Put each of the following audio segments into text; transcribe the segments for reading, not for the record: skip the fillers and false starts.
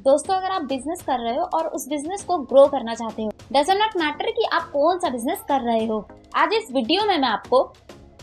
दोस्तों, अगर आप बिजनेस कर रहे हो और उस बिजनेस को ग्रो करना चाहते हो, डजंट नॉट मैटर कि आप कौन सा बिजनेस कर रहे हो, आज इस वीडियो में मैं आपको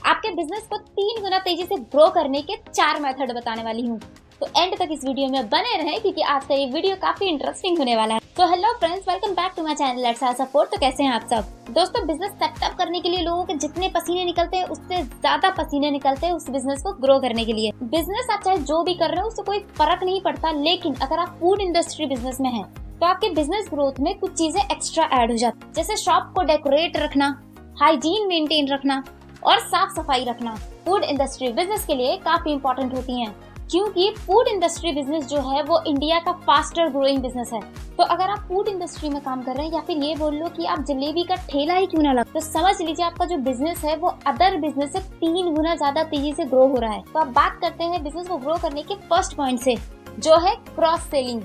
आपके बिजनेस को 3 गुना तेजी से ग्रो करने के 4 मेथड बताने वाली हूँ। तो एंड तक इस वीडियो में बने रहें क्योंकि आज का ये वीडियो काफी इंटरेस्टिंग होने वाला है। तो hello friends, welcome back to my channel let's have support. तो कैसे हैं आप सब? दोस्तों, बिजनेस सेटअप करने के लिए लोगों के जितने पसीने निकलते हैं उससे ज्यादा पसीने निकलते हैं उस बिजनेस को ग्रो करने के लिए। बिजनेस आप चाहे जो भी कर रहे हो उससे कोई फर्क नहीं पड़ता, लेकिन अगर आप फूड इंडस्ट्री बिजनेस में हैं तो आपके बिजनेस ग्रोथ में कुछ चीजें एक्स्ट्रा ऐड हो जाती है, जैसे शॉप को डेकोरेट रखना, हाइजीन मेंटेन रखना और साफ सफाई रखना। फूड इंडस्ट्री बिजनेस के लिए काफी इंपॉर्टेंट होती हैं, क्योंकि फूड इंडस्ट्री बिजनेस जो है वो इंडिया का फास्टर ग्रोइंग बिजनेस है। तो अगर आप फूड इंडस्ट्री में काम कर रहे हैं या फिर ये बोल लो कि आप जलेबी का ठेला ही क्यों ना लगा, तो समझ लीजिए आपका जो बिजनेस है वो अदर बिजनेस से 3 गुना ज्यादा तेजी से ग्रो हो रहा है। तो अब बात करते हैं बिजनेस को ग्रो करने के फर्स्ट पॉइंट से, जो है cross selling.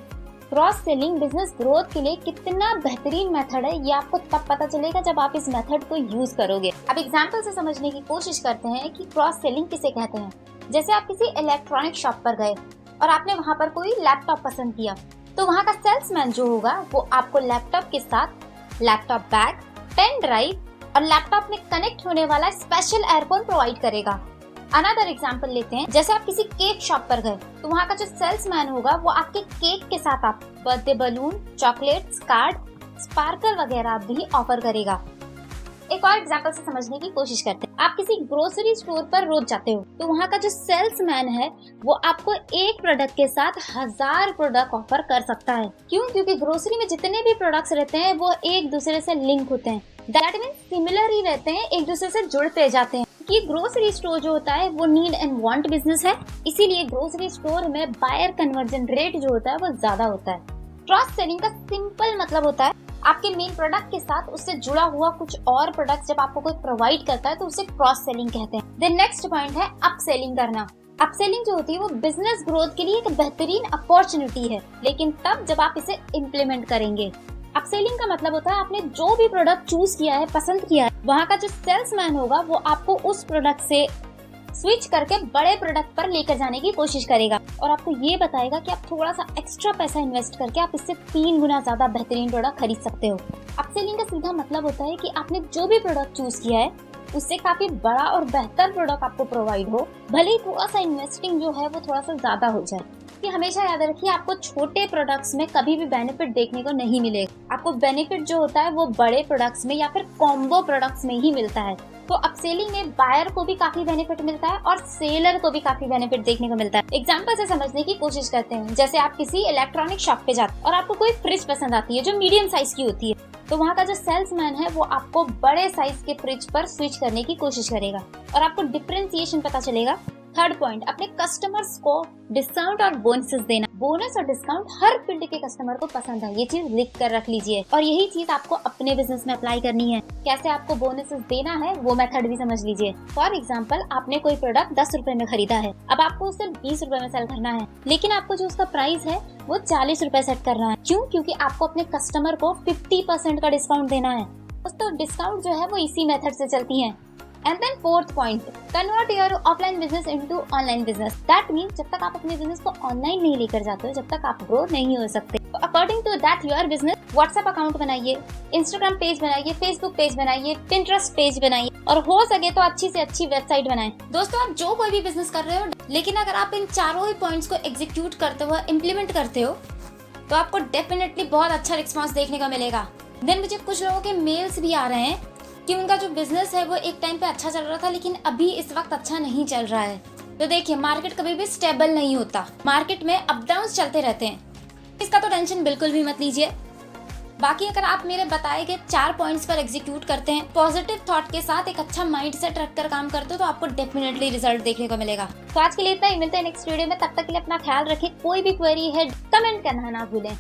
Cross selling business growth के लिए कितना बेहतरीन मेथड है, ये आपको तब पता चलेगा जब आप इस मेथड को यूज करोगे। अब एग्जांपल से समझने की कोशिश करते हैं कि क्रॉस सेलिंग किसे कहते हैं। जैसे आप किसी इलेक्ट्रॉनिक शॉप पर गए और आपने वहाँ पर कोई लैपटॉप पसंद किया, तो वहाँ का सेल्समैन जो होगा वो आपको लैपटॉप के साथ लैपटॉप बैग, पेन ड्राइव और लैपटॉप में कनेक्ट होने वाला स्पेशल एयरफोन प्रोवाइड करेगा। अनदर एग्जांपल लेते हैं, जैसे आप किसी केक शॉप पर गए तो वहाँ का जो सेल्समैन होगा वो आपके केक के साथ आप birthday balloon, chocolates, card, sparkle वगैरह भी ऑफर करेगा। एक और एग्जांपल से समझने की कोशिश करते हैं। आप किसी ग्रोसरी स्टोर पर रोज जाते हो तो वहाँ का जो सेल्समैन है वो आपको एक प्रोडक्ट के साथ 1000 प्रोडक्ट ऑफर कर सकता है। क्यों? क्योंकि ग्रोसरी में जितने भी प्रोडक्ट्स रहते हैं वो एक दूसरे से लिंक होते हैं, दैट मीन्स सिमिलर ही रहते हैं, एक दूसरे से जुड़ते जाते हैं। कि ग्रोसरी स्टोर जो होता है वो नीड एंड वांट बिजनेस है, इसीलिए ग्रोसरी स्टोर में बायर कन्वर्जन रेट जो होता है वो ज्यादा होता है। क्रॉस सेलिंग का सिंपल मतलब होता है आपके मेन प्रोडक्ट के साथ उससे जुड़ा हुआ कुछ और प्रोडक्ट जब आपको कोई प्रोवाइड करता है तो उसे क्रॉस सेलिंग कहते हैं। देन नेक्स्ट पॉइंट है अप सेलिंग करना। अप सेलिंग जो होती है वो बिजनेस ग्रोथ के लिए एक बेहतरीन अपॉर्चुनिटी है, लेकिन तब जब आप इसे इम्प्लीमेंट करेंगे। अप सेलिंग का मतलब होता है आपने जो भी प्रोडक्ट चूज किया है, पसंद किया है, वहाँ का जो सेल्समैन होगा वो आपको उस प्रोडक्ट से स्विच करके बड़े प्रोडक्ट पर लेकर जाने की कोशिश करेगा और आपको ये बताएगा कि आप थोड़ा सा एक्स्ट्रा पैसा इन्वेस्ट करके आप इससे 3 गुना ज्यादा बेहतरीन प्रोडक्ट खरीद सकते हो। अपसेलिंग का सीधा मतलब होता है कि आपने जो भी प्रोडक्ट चूज किया है उससे काफी बड़ा और बेहतर प्रोडक्ट आपको प्रोवाइड हो, भले ही थोड़ा सा इन्वेस्टिंग जो है वो थोड़ा सा ज्यादा हो जाए। कि हमेशा याद रखिए, आपको छोटे प्रोडक्ट्स में कभी भी बेनिफिट देखने को नहीं मिलेगा। आपको बेनिफिट जो होता है वो बड़े प्रोडक्ट्स में या फिर कॉम्बो प्रोडक्ट्स में ही मिलता है। तो अपसेलिंग में बायर को भी काफी बेनिफिट मिलता है और सेलर को भी काफी बेनिफिट देखने को मिलता है। एग्जांपल से समझने की कोशिश करते हैं, जैसे आप किसी इलेक्ट्रॉनिक शॉप पे जाते हैं और आपको कोई फ्रिज पसंद आती है जो मीडियम साइज की होती है, तो वहाँ का जो सेल्समैन है वो आपको बड़े साइज के फ्रिज पर स्विच करने की कोशिश करेगा और आपको डिफरेंशिएशन पता चलेगा। थर्ड पॉइंट, अपने कस्टमर्स को डिस्काउंट और बोनसेस देना। बोनस और डिस्काउंट हर फील्ड के कस्टमर को पसंद है, ये चीज लिख कर रख लीजिए और यही चीज आपको अपने बिजनेस में अप्लाई करनी है। कैसे आपको बोनसेस देना है वो मेथड भी समझ लीजिए। फॉर एग्जाम्पल, आपने कोई प्रोडक्ट 10 रुपए में खरीदा है, अब आपको उसे 20 रुपए में सेल करना है, लेकिन आपको जो उसका प्राइस है वो 40 रुपए सेट करना है। क्यों? क्योंकि आपको अपने कस्टमर को 50% का डिस्काउंट देना है। दोस्तों, डिस्काउंट जो है वो इसी मेथड से चलती है। And then fourth point, convert your offline business into online business. That means जब तक आप अपने बिजनेस को ऑनलाइन नहीं लेकर जाते हो, जब तक आप ग्रो नहीं हो सकते। तो according to that your business, WhatsApp account बनाइए, इंस्टाग्राम पेज बनाइए, फेसबुक पेज बनाइए, पिंटरेस्ट पेज बनाइए और हो सके तो अच्छी से अच्छी वेबसाइट बनाएं। दोस्तों, आप जो कोई भी बिजनेस कर रहे हो, लेकिन अगर आप इन चारों ही पॉइंट्स को एग्जीक्यूट करते हो, इम्प्लीमेंट करते हो, तो आपको डेफिनेटली बहुत अच्छा रिस्पॉन्स देखने को मिलेगा। देन मुझे कुछ लोगों के मेल्स भी आ रहे हैं कि उनका जो बिजनेस है वो एक टाइम पे अच्छा चल रहा था लेकिन अभी इस वक्त अच्छा नहीं चल रहा है। तो देखिए, मार्केट कभी भी स्टेबल नहीं होता, मार्केट में अप डाउन्स चलते रहते हैं, इसका तो टेंशन बिल्कुल भी मत लीजिए। बाकी अगर आप मेरे बताए गए 4 पॉइंट्स पर एग्जीक्यूट करते हैं, पॉजिटिव थॉट के साथ एक अच्छा माइंडसेट रखकर काम करते हो, तो आपको डेफिनेटली रिजल्ट देखने को मिलेगा। तो आज के लिए इतना ही, मिलते हैं नेक्स्ट वीडियो में। तब तक के लिए अपना ख्याल रखें। कोई भी क्वेरी है कमेंट करना ना भूलें।